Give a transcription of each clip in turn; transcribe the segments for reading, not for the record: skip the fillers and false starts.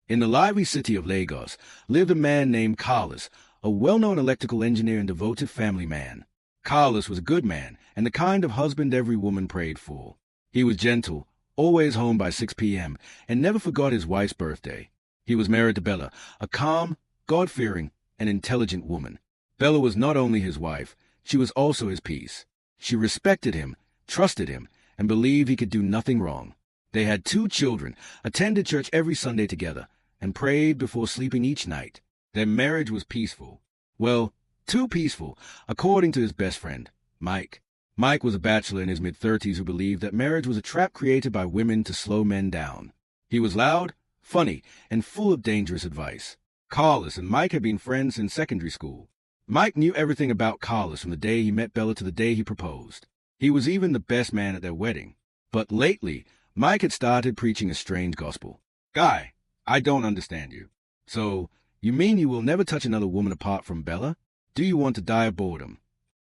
In the lively city of Lagos lived a man named Carlos, a well-known electrical engineer and devoted family man. Carlos was a good man and the kind of husband every woman prayed for. He was gentle, always home by 6 p.m., and never forgot his wife's birthday. He was married to Bella, a calm, God-fearing, and intelligent woman. Bella was not only his wife, she was also his peace. She respected him, trusted him, and believed he could do nothing wrong. They had 2 children, attended church every Sunday together, and prayed before sleeping each night. Their marriage was peaceful. Well, too peaceful, according to his best friend, Mike. Mike was a bachelor in his mid-30s who believed that marriage was a trap created by women to slow men down. He was loud, funny, and full of dangerous advice. Carlos and Mike had been friends since secondary school. Mike knew everything about Carlos from the day he met Bella to the day he proposed. He was even the best man at their wedding. But lately, Mike had started preaching a strange gospel. "Guy, I don't understand you. So, you mean you will never touch another woman apart from Bella? Do you want to die of boredom?"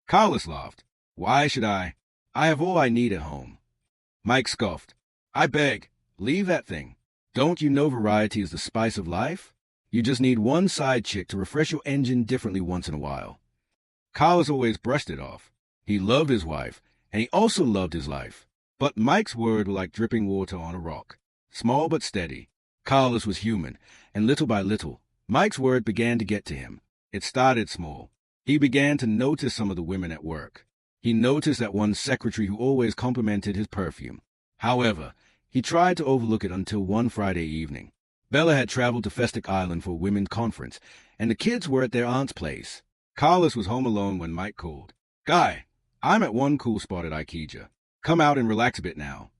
Carlos laughed. "Why should I? I have all I need at home." Mike scoffed. "I beg, leave that thing. Don't you know variety is the spice of life? You just need one side chick to refresh your engine differently once in a while." Carlos always brushed it off. He loved his wife, and he also loved his life. But Mike's words were like dripping water on a rock, small but steady. Carlos was human, and little by little, Mike's word began to get to him. It started small. He began to notice some of the women at work. He noticed that one secretary who always complimented his perfume. However, he tried to overlook it until one Friday evening. Bella had traveled to Festic Island for a women's conference, and the kids were at their aunt's place. Carlos was home alone when Mike called. "Guy, I'm at one cool spot at Ikeja. Come out and relax a bit now."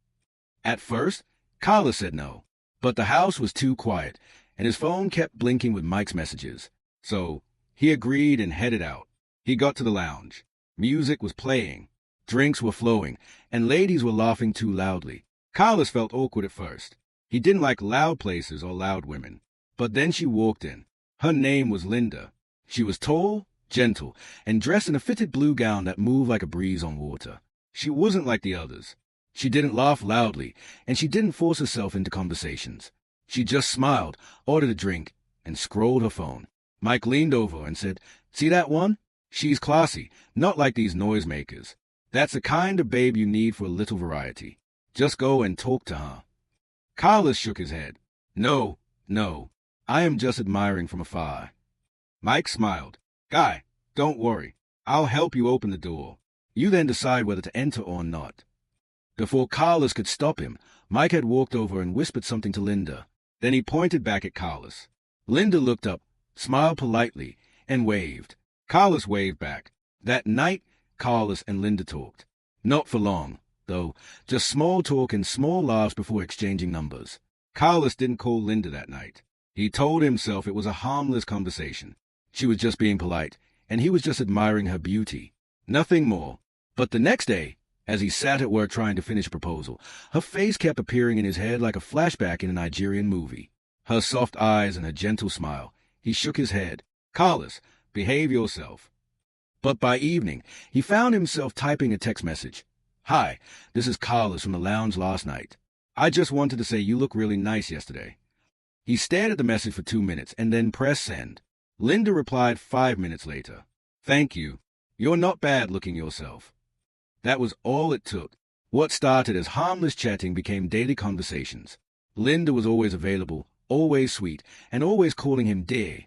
At first, Carlos said no, but the house was too quiet, and his phone kept blinking with Mike's messages. So, he agreed and headed out. He got to the lounge. Music was playing, drinks were flowing, and ladies were laughing too loudly. Carlos felt awkward at first. He didn't like loud places or loud women. But then she walked in. Her name was Linda. She was tall, gentle, and dressed in a fitted blue gown that moved like a breeze on water. She wasn't like the others. She didn't laugh loudly, and she didn't force herself into conversations. She just smiled, ordered a drink, and scrolled her phone. Mike leaned over and said, "See that one? She's classy, not like these noisemakers. That's the kind of babe you need for a little variety. Just go and talk to her." Carlos shook his head. No, I am just admiring from afar." Mike smiled. "Guy, don't worry. I'll help you open the door. You then decide whether to enter or not." Before Carlos could stop him, Mike had walked over and whispered something to Linda. Then he pointed back at Carlos. Linda looked up, smiled politely, and waved. Carlos waved back. That night, Carlos and Linda talked. Not for long, though, just small talk and small laughs before exchanging numbers. Carlos didn't call Linda that night. He told himself it was a harmless conversation. She was just being polite, and he was just admiring her beauty. Nothing more. But the next day, as he sat at work trying to finish a proposal, her face kept appearing in his head like a flashback in a Nigerian movie. Her soft eyes and her gentle smile. He shook his head. "Carlos, behave yourself." But by evening, he found himself typing a text message. "Hi, this is Carlos from the lounge last night. I just wanted to say you look really nice yesterday." He stared at the message for 2 minutes and then pressed send. Linda replied 5 minutes later. "Thank you. You're not bad looking yourself." That was all it took. What started as harmless chatting became daily conversations. Linda was always available, always sweet, and always calling him dear.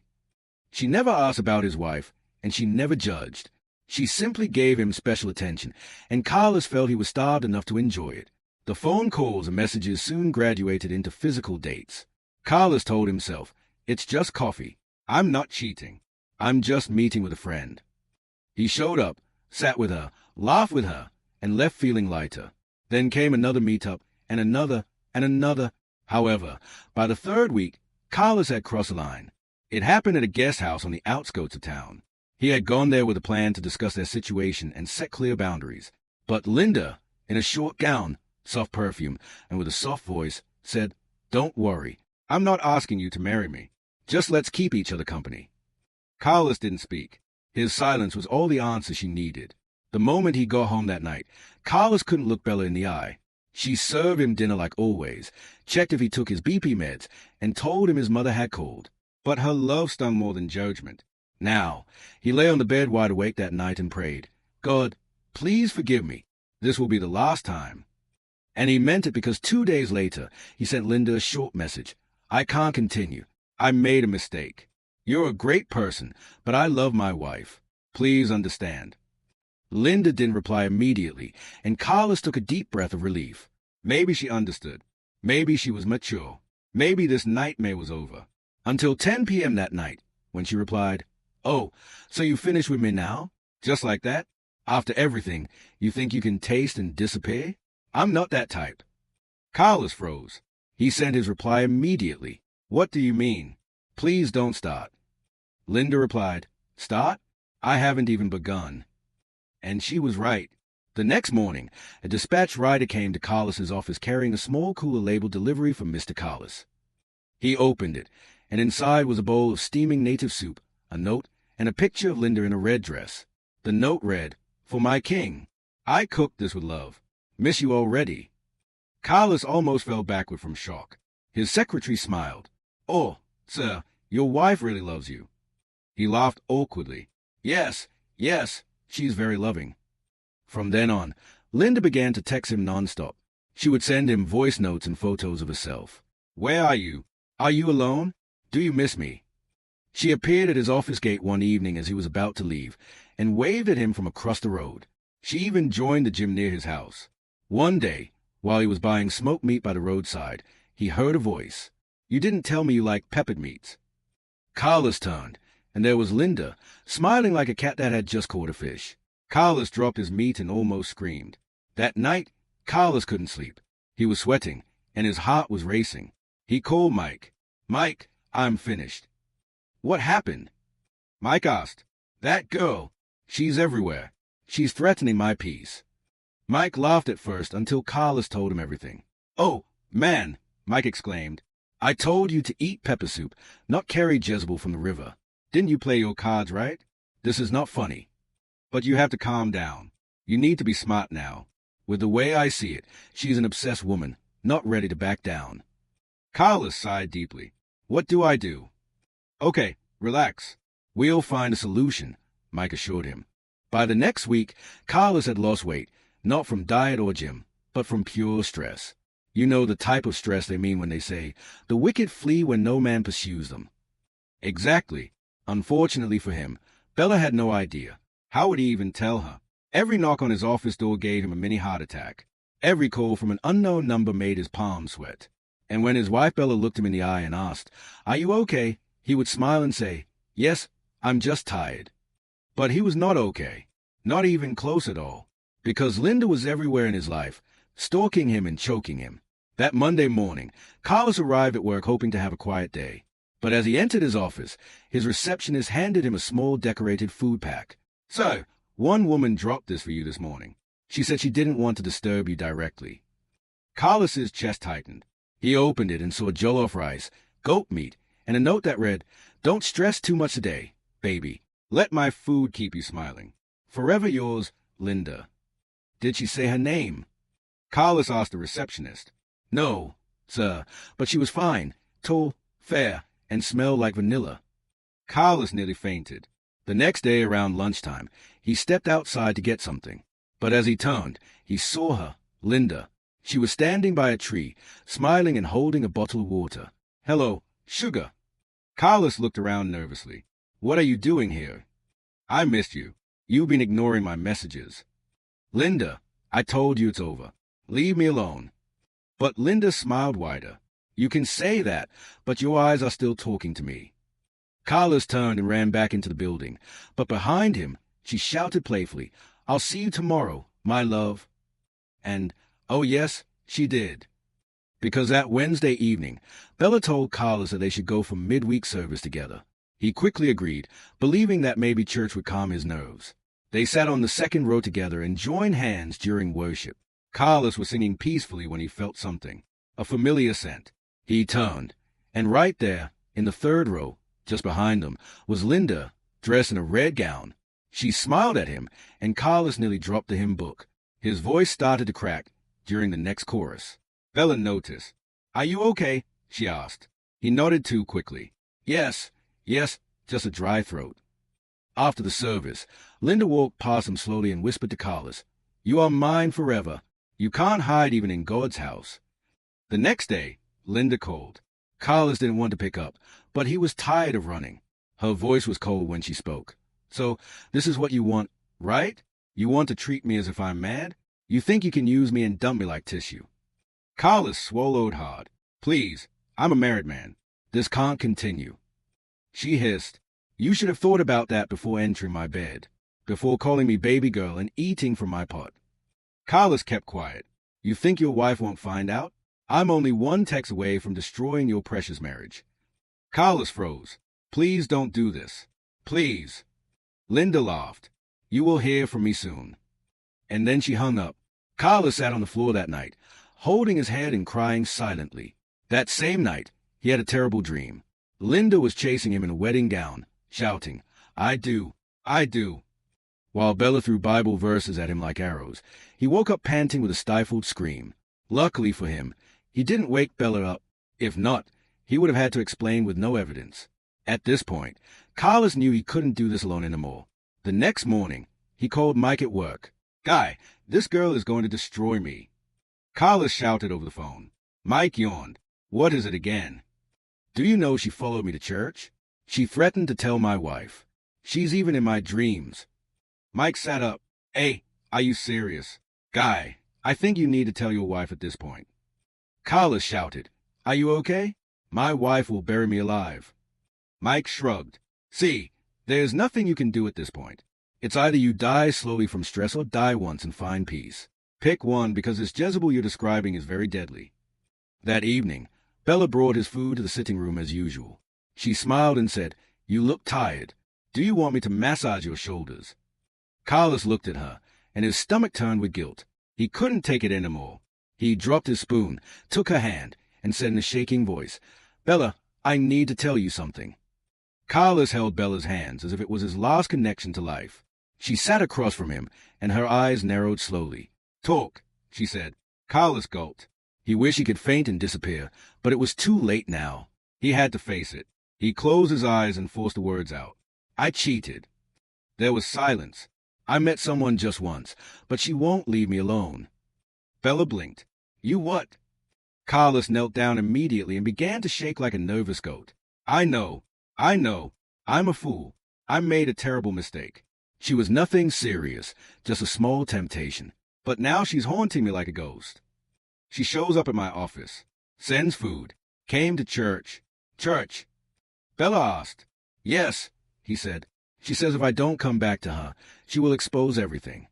She never asked about his wife, and she never judged. She simply gave him special attention, and Carlos felt he was starved enough to enjoy it. The phone calls and messages soon graduated into physical dates. Carlos told himself, "It's just coffee. I'm not cheating. I'm just meeting with a friend." He showed up, sat with her, laughed with her, and left feeling lighter. Then came another meetup, and another, and another. However, by the third week, Carlos had crossed a line. It happened at a guest house on the outskirts of town. He had gone there with a plan to discuss their situation and set clear boundaries. But Linda, in a short gown, soft perfume, and with a soft voice, said, "Don't worry. I'm not asking you to marry me. Just let's keep each other company." Carlos didn't speak. His silence was all the answer she needed. The moment he got home that night, Carlos couldn't look Bella in the eye. She served him dinner like always, checked if he took his BP meds, and told him his mother had called. But her love stung more than judgment. Now, he lay on the bed wide awake that night and prayed, "God, please forgive me. This will be the last time." And he meant it, because 2 days later, he sent Linda a short message. "I can't continue. I made a mistake. You're a great person, but I love my wife. Please understand." Linda didn't reply immediately, and Carlos took a deep breath of relief. Maybe she understood. Maybe she was mature. Maybe this nightmare was over. Until 10 p.m. that night, when she replied, "Oh, so you finished with me now? Just like that? After everything, you think you can taste and disappear? I'm not that type." Carlos froze. He sent his reply immediately. "What do you mean? Please don't start." Linda replied, "Start? I haven't even begun." And she was right. The next morning, a dispatch rider came to Carlos's office carrying a small cooler labeled "Delivery from Mr. Carlos." He opened it, and inside was a bowl of steaming native soup, a note, and a picture of Linda in a red dress. The note read, "For my king. I cooked this with love. Miss you already." Carlos almost fell backward from shock. His secretary smiled. "Oh, sir, your wife really loves you." He laughed awkwardly. Yes, she's very loving." From then on, Linda began to text him nonstop. She would send him voice notes and photos of herself. "Where are you? Are you alone? Do you miss me?" She appeared at his office gate one evening as he was about to leave, and waved at him from across the road. She even joined the gym near his house. One day, while he was buying smoked meat by the roadside, he heard a voice. "You didn't tell me you liked peppered meats." Carlos turned, and there was Linda, smiling like a cat that had just caught a fish. Carlos dropped his meat and almost screamed. That night, Carlos couldn't sleep. He was sweating, and his heart was racing. He called Mike. "Mike, I'm finished." "What happened?" Mike asked. "That girl. She's everywhere. She's threatening my peace." Mike laughed at first until Carlos told him everything. "Oh, man," Mike exclaimed. "I told you to eat pepper soup, not carry Jezebel from the river. Didn't you play your cards right? This is not funny. But you have to calm down. You need to be smart now. With the way I see it, she's an obsessed woman, not ready to back down." Carlos sighed deeply. "What do I do?" "Okay, relax. We'll find a solution," Mike assured him. By the next week, Carlos had lost weight, not from diet or gym, but from pure stress. You know the type of stress they mean when they say, "The wicked flee when no man pursues them." Exactly. Unfortunately for him, Bella had no idea. How would he even tell her? Every knock on his office door gave him a mini heart attack. Every call from an unknown number made his palms sweat. And when his wife Bella looked him in the eye and asked, "Are you okay?" he would smile and say, "Yes, I'm just tired." But he was not okay. Not even close at all. Because Linda was everywhere in his life, stalking him and choking him. That Monday morning, Carlos arrived at work hoping to have a quiet day. But as he entered his office, his receptionist handed him a small decorated food pack. "Sir, one woman dropped this for you this morning. She said she didn't want to disturb you directly." Carlos's chest tightened. He opened it and saw jollof rice, goat meat, and a note that read, "Don't stress too much today, baby. Let my food keep you smiling. Forever yours, Linda." Did she say her name? Carlos asked the receptionist. "No, sir, but she was fine, tall, fair, and smelled like vanilla." Carlos nearly fainted. The next day around lunchtime, he stepped outside to get something. But as he turned, he saw her, Linda. She was standing by a tree, smiling and holding a bottle of water. "Hello, sugar." Carlos looked around nervously. "What are you doing here?" "I missed you. You've been ignoring my messages." "Linda, I told you it's over. Leave me alone." But Linda smiled wider. "You can say that, but your eyes are still talking to me." Carlos turned and ran back into the building, but behind him, she shouted playfully, "I'll see you tomorrow, my love." And, oh yes, she did. Because that Wednesday evening, Bella told Carlos that they should go for midweek service together. He quickly agreed, believing that maybe church would calm his nerves. They sat on the second row together and joined hands during worship. Carlos was singing peacefully when he felt something, a familiar scent. He turned, and right there, in the third row, just behind them, was Linda, dressed in a red gown. She smiled at him, and Carlos nearly dropped the hymn book. His voice started to crack, during the next chorus. Bella noticed. "Are you okay?" she asked. He nodded too quickly. Yes, just a dry throat." After the service, Linda walked past him slowly and whispered to Carlos, "You are mine forever. You can't hide even in God's house." The next day, Linda called. Carlos didn't want to pick up, but he was tired of running. Her voice was cold when she spoke. "So, this is what you want, right? You want to treat me as if I'm mad? You think you can use me and dump me like tissue?" Carlos swallowed hard. "Please, I'm a married man. This can't continue." She hissed, "You should have thought about that before entering my bed, before calling me baby girl and eating from my pot." Carlos kept quiet. "You think your wife won't find out? I'm only one text away from destroying your precious marriage." Carlos froze. "Please don't do this. Please." Linda laughed. "You will hear from me soon." And then she hung up. Carlos sat on the floor that night, holding his head and crying silently. That same night, he had a terrible dream. Linda was chasing him in a wedding gown, shouting, I do. While Bella threw Bible verses at him like arrows, he woke up panting with a stifled scream. Luckily for him, he didn't wake Bella up. If not, he would have had to explain with no evidence. At this point, Carlos knew he couldn't do this alone anymore. The next morning, he called Mike at work. "Guy, this girl is going to destroy me." Carlos shouted over the phone. Mike yawned. "What is it again?" "Do you know she followed me to church? She threatened to tell my wife. She's even in my dreams." Mike sat up. "Hey, are you serious? Guy, I think you need to tell your wife at this point." Carlos shouted, "Are you okay? My wife will bury me alive." Mike shrugged. "See, there's nothing you can do at this point. It's either you die slowly from stress or die once and find peace. Pick one because this Jezebel you're describing is very deadly." That evening, Bella brought his food to the sitting room as usual. She smiled and said, "You look tired. Do you want me to massage your shoulders?" Carlos looked at her, and his stomach turned with guilt. He couldn't take it anymore. He dropped his spoon, took her hand, and said in a shaking voice, "Bella, I need to tell you something." Carlos held Bella's hands as if it was his last connection to life. She sat across from him, and her eyes narrowed slowly. "Talk," she said. Carlos gulped. He wished he could faint and disappear, but it was too late now. He had to face it. He closed his eyes and forced the words out. "I cheated." There was silence. "I met someone just once, but she won't leave me alone." Bella blinked. "You what?" Carlos knelt down immediately and began to shake like a nervous goat. I know. I'm a fool. I made a terrible mistake. She was nothing serious, just a small temptation. But now she's haunting me like a ghost. She shows up at my office, sends food, came to church. Church? Bella asked. "Yes," he said. "She says if I don't come back to her, she will expose everything."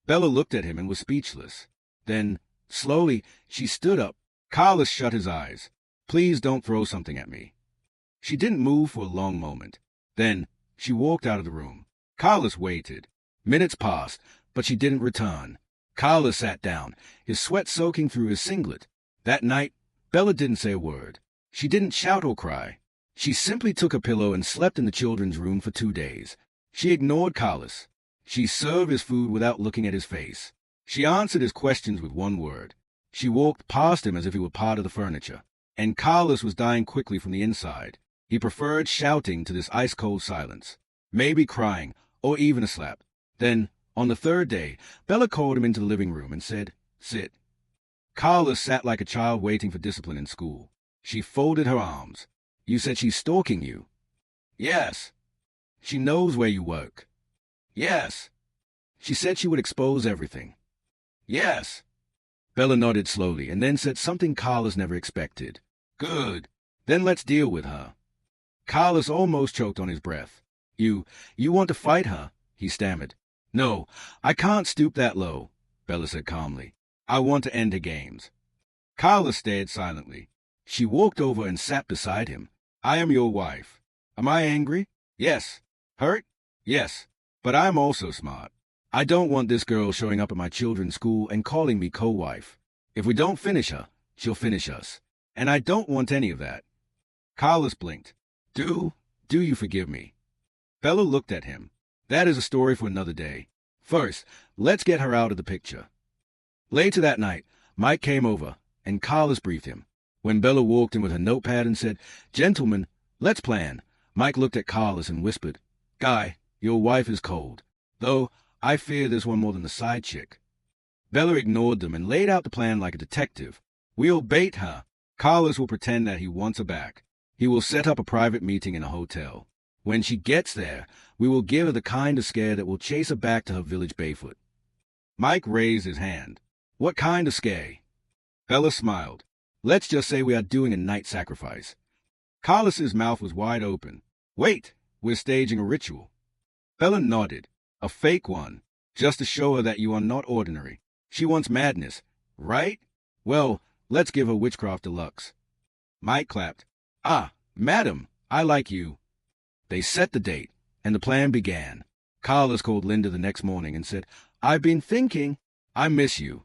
Bella looked at him and was speechless. Then, slowly, she stood up. Carlos shut his eyes. "Please don't throw something at me." She didn't move for a long moment. Then, she walked out of the room. Carlos waited. Minutes passed, but she didn't return. Carlos sat down, his sweat soaking through his singlet. That night, Bella didn't say a word. She didn't shout or cry. She simply took a pillow and slept in the children's room for 2 days. She ignored Carlos. She served his food without looking at his face. She answered his questions with one word. She walked past him as if he were part of the furniture. And Carlos was dying quickly from the inside. He preferred shouting to this ice-cold silence, maybe crying, or even a slap. Then, on the 3rd day, Bella called him into the living room and said, "Sit." Carlos sat like a child waiting for discipline in school. She folded her arms. "You said she's stalking you?" "Yes." "She knows where you work?" "Yes." "She said she would expose everything?" "Yes." Bella nodded slowly and then said something Carlos never expected. "Good. Then let's deal with her." Carlos almost choked on his breath. You want to fight her?" he stammered. "No, I can't stoop that low," Bella said calmly. "I want to end her games." Carlos stared silently. She walked over and sat beside him. "I am your wife. Am I angry? Yes. Hurt? Yes. But I am also smart. I don't want this girl showing up at my children's school and calling me co-wife. If we don't finish her, she'll finish us. And I don't want any of that." Carlos blinked. Do you forgive me?" Bella looked at him. "That is a story for another day. First, let's get her out of the picture." Later that night, Mike came over, and Carlos briefed him. When Bella walked in with her notepad and said, "Gentlemen, let's plan," Mike looked at Carlos and whispered, "Guy, your wife is cold. Though, I fear this one more than the Sidechick." Bella ignored them and laid out the plan like a detective. "We'll bait her. Carlos will pretend that he wants her back. He will set up a private meeting in a hotel. When she gets there, we will give her the kind of scare that will chase her back to her village barefoot." Mike raised his hand. "What kind of scare?" Bella smiled. "Let's just say we are doing a night sacrifice." Carlos's mouth was wide open. "Wait, we're staging a ritual." Bella nodded. "A fake one, just to show her that you are not ordinary. She wants madness, right? Well, let's give her witchcraft deluxe." Mike clapped. "Ah, madam, I like you." They set the date, and the plan began. Carlos called Linda the next morning and said, "I've been thinking. I miss you."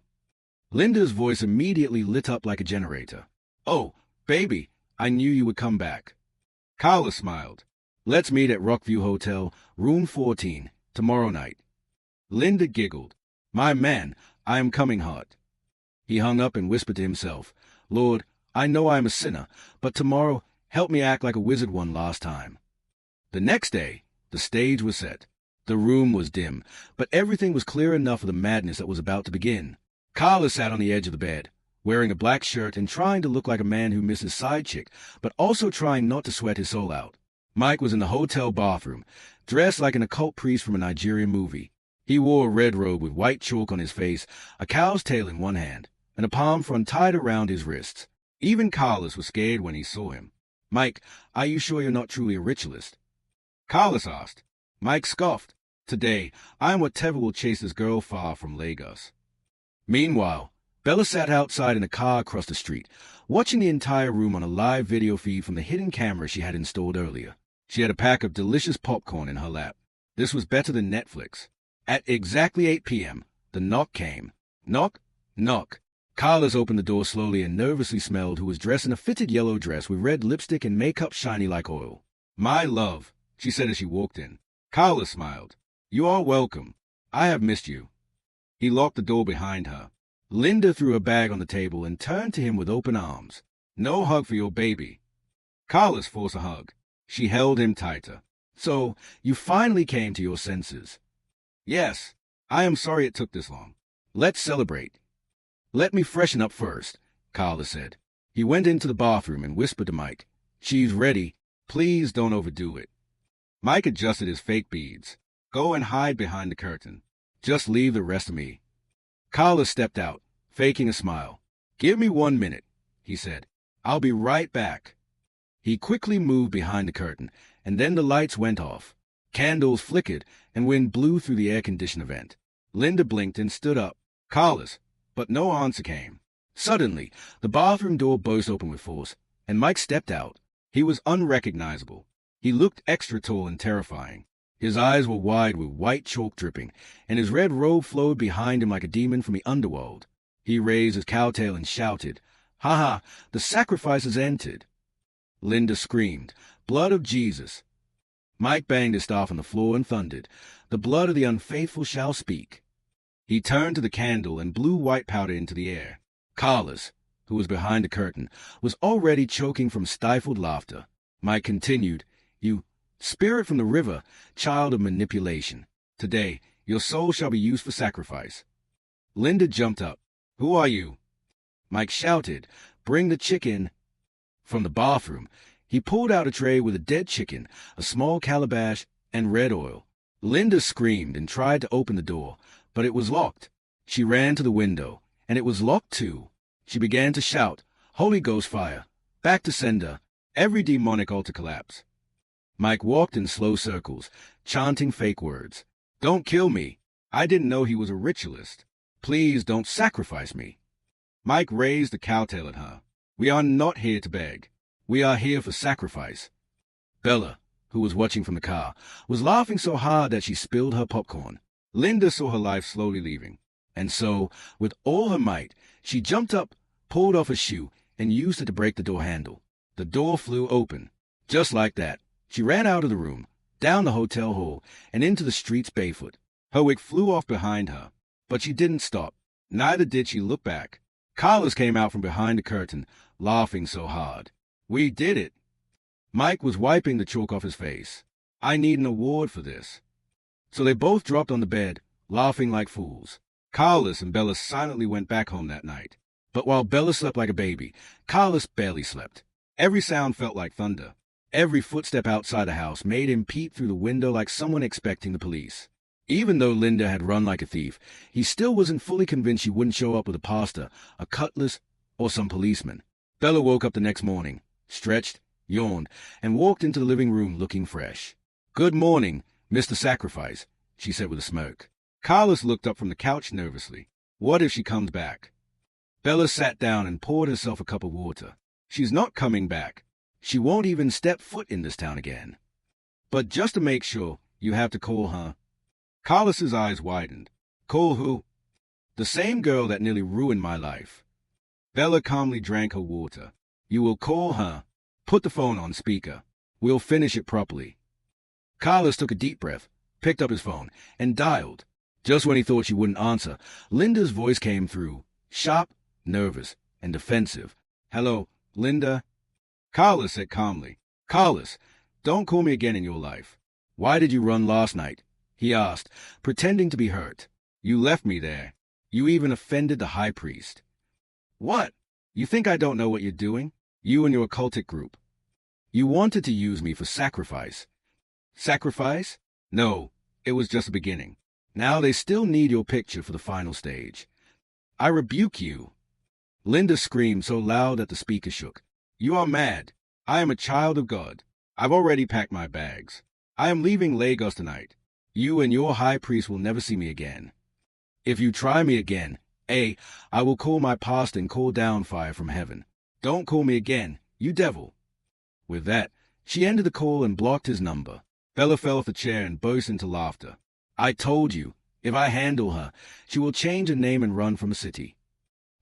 Linda's voice immediately lit up like a generator. "Oh, baby, I knew you would come back." Carlos smiled. "Let's meet at Rockview Hotel, room 14, tomorrow night." Linda giggled. "My man, I am coming hot." He hung up and whispered to himself, "Lord, I know I am a sinner, but tomorrow help me act like a wizard one last time." The next day, the stage was set. The room was dim, but everything was clear enough for the madness that was about to begin. Carlos sat on the edge of the bed, wearing a black shirt and trying to look like a man who misses Sidechick, but also trying not to sweat his soul out. Mike was in the hotel bathroom, dressed like an occult priest from a Nigerian movie. He wore a red robe with white chalk on his face, a cow's tail in one hand, and a palm frond tied around his wrists. Even Carlos was scared when he saw him. "Mike, are you sure you're not truly a ritualist?" Carlos asked. Mike scoffed. "Today, I am whatever will chase this girl far from Lagos." Meanwhile, Bella sat outside in a car across the street, watching the entire room on a live video feed from the hidden camera she had installed earlier. She had a pack of delicious popcorn in her lap. This was better than Netflix. At exactly 8 p.m., the knock came. Knock, knock. Carlos opened the door slowly and nervously smelled who was dressed in a fitted yellow dress with red lipstick and makeup shiny like oil. "My love," she said as she walked in. Carlos smiled. "You are welcome. I have missed you." He locked the door behind her. Linda threw her bag on the table and turned to him with open arms. "No hug for your baby." Carlos forced a hug. She held him tighter. "So, you finally came to your senses." "Yes. I am sorry it took this long. Let's celebrate." "Let me freshen up first," Carlos said. He went into the bathroom and whispered to Mike, "She's ready. Please don't overdo it." Mike adjusted his fake beads. "Go and hide behind the curtain. Just leave the rest to me." Carlos stepped out, faking a smile. "Give me 1 minute," he said. "I'll be right back." He quickly moved behind the curtain, and then the lights went off. Candles flickered, and wind blew through the air-conditioner vent. Linda blinked and stood up. "Carlos," but no answer came. Suddenly, the bathroom door burst open with force, and Mike stepped out. He was unrecognizable. He looked extra tall and terrifying. His eyes were wide with white chalk dripping, and his red robe flowed behind him like a demon from the underworld. He raised his cowtail and shouted, "Ha ha, the sacrifice has entered." Linda screamed, "Blood of Jesus." Mike banged his staff on the floor and thundered, "The blood of the unfaithful shall speak." He turned to the candle and blew white powder into the air. Carlos, who was behind the curtain, was already choking from stifled laughter. Mike continued, "You spirit from the river, child of manipulation. Today, your soul shall be used for sacrifice." Linda jumped up. "Who are you?" Mike shouted, "Bring the chicken." From the bathroom, he pulled out a tray with a dead chicken, a small calabash, and red oil. Linda screamed and tried to open the door, but it was locked. She ran to the window, and it was locked too. She began to shout, "Holy Ghost fire! Back to sender! Every demonic altar collapse!" Mike walked in slow circles, chanting fake words. "Don't kill me. I didn't know he was a ritualist. Please don't sacrifice me." Mike raised the cowtail at her. "We are not here to beg. We are here for sacrifice." Bella, who was watching from the car, was laughing so hard that she spilled her popcorn. Linda saw her life slowly leaving, and so, with all her might, she jumped up, pulled off a shoe, and used it to break the door handle. The door flew open. Just like that, she ran out of the room, down the hotel hall, and into the streets barefoot. Her wig flew off behind her, but she didn't stop. Neither did she look back. Carlos came out from behind the curtain, laughing so hard. "We did it." Mike was wiping the chalk off his face. "I need an award for this." So they both dropped on the bed, laughing like fools. Carlos and Bella silently went back home that night. But while Bella slept like a baby, Carlos barely slept. Every sound felt like thunder. Every footstep outside the house made him peep through the window like someone expecting the police. Even though Linda had run like a thief, he still wasn't fully convinced she wouldn't show up with a pasta, a cutlass, or some policeman. Bella woke up the next morning, stretched, yawned, and walked into the living room looking fresh. "Good morning, Mr. Sacrifice," she said with a smirk. Carlos looked up from the couch nervously. What if she comes back? Bella sat down and poured herself a cup of water. She's not coming back. She won't even step foot in this town again. But just to make sure, you have to call her. Carlos's eyes widened. Call who? The same girl that nearly ruined my life. Bella calmly drank her water. You will call her. Put the phone on speaker. We'll finish it properly. Carlos took a deep breath, picked up his phone, and dialed. Just when he thought she wouldn't answer, Linda's voice came through, sharp, nervous, and defensive. Hello, Linda? Carlos said calmly. Carlos, don't call me again in your life. Why did you run last night? He asked, pretending to be hurt. You left me there. You even offended the high priest. What? You think I don't know what you're doing? You and your occultic group. You wanted to use me for sacrifice. Sacrifice? No, it was just a beginning. Now they still need your picture for the final stage. I rebuke you. Linda screamed so loud that the speaker shook. You are mad. I am a child of God. I've already packed my bags. I am leaving Lagos tonight. You and your high priest will never see me again. If you try me again, I will call my pastor and call down fire from heaven. Don't call me again, you devil. With that, she ended the call and blocked his number. Bella fell off the chair and burst into laughter. I told you, if I handle her, she will change her name and run from the city.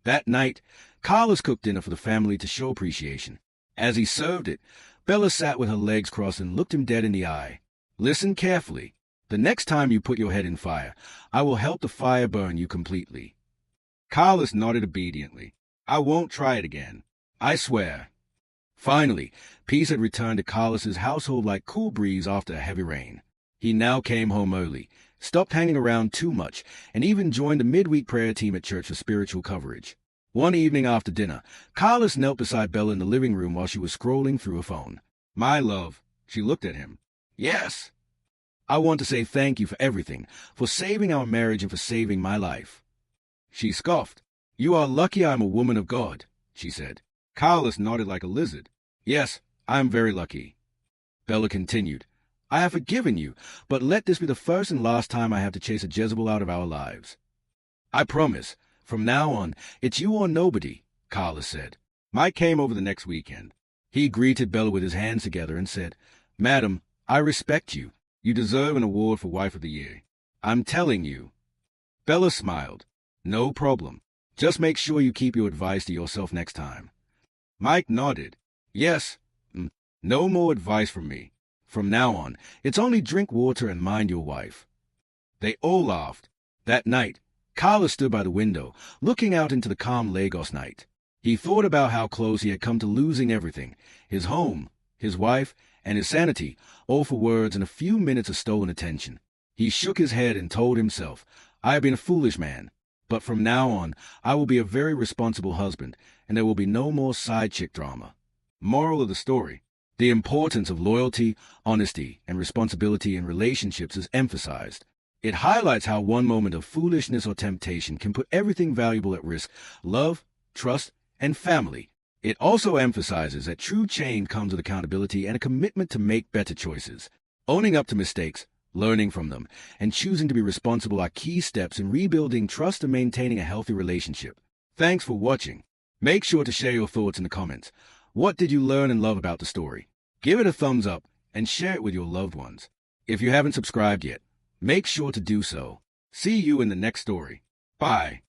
That night, Carlos cooked dinner for the family to show appreciation. As he served it, Bella sat with her legs crossed and looked him dead in the eye. Listen carefully. The next time you put your head in fire, I will help the fire burn you completely. Carlos nodded obediently. I won't try it again. I swear. Finally, peace had returned to Carlos's household like cool breeze after a heavy rain. He now came home early, stopped hanging around too much, and even joined the midweek prayer team at church for spiritual coverage. One evening after dinner, Carlos knelt beside Bella in the living room while she was scrolling through her phone. My love, she looked at him. Yes. I want to say thank you for everything, for saving our marriage and for saving my life. She scoffed. You are lucky I am a woman of God, she said. Carlos nodded like a lizard. Yes, I am very lucky. Bella continued. I have forgiven you, but let this be the first and last time I have to chase a Jezebel out of our lives. I promise. From now on, it's you or nobody, Carlos said. Mike came over the next weekend. He greeted Bella with his hands together and said, Madam, I respect you. You deserve an award for Wife of the Year. I'm telling you. Bella smiled. No problem. Just make sure you keep your advice to yourself next time. Mike nodded. Yes. No more advice from me. From now on, it's only drink water and mind your wife. They all laughed. That night, Carlos stood by the window, looking out into the calm Lagos night. He thought about how close he had come to losing everything, his home, his wife, and his sanity, all for words and a few minutes of stolen attention. He shook his head and told himself, I have been a foolish man, but from now on, I will be a very responsible husband, and there will be no more Sidechick drama. Moral of the story. The importance of loyalty, honesty, and responsibility in relationships is emphasized. It highlights how one moment of foolishness or temptation can put everything valuable at risk, love, trust, and family. It also emphasizes that true change comes with accountability and a commitment to make better choices. Owning up to mistakes, learning from them, and choosing to be responsible are key steps in rebuilding trust and maintaining a healthy relationship. Thanks for watching. Make sure to share your thoughts in the comments. What did you learn and love about the story? Give it a thumbs up and share it with your loved ones. If you haven't subscribed yet, make sure to do so. See you in the next story. Bye.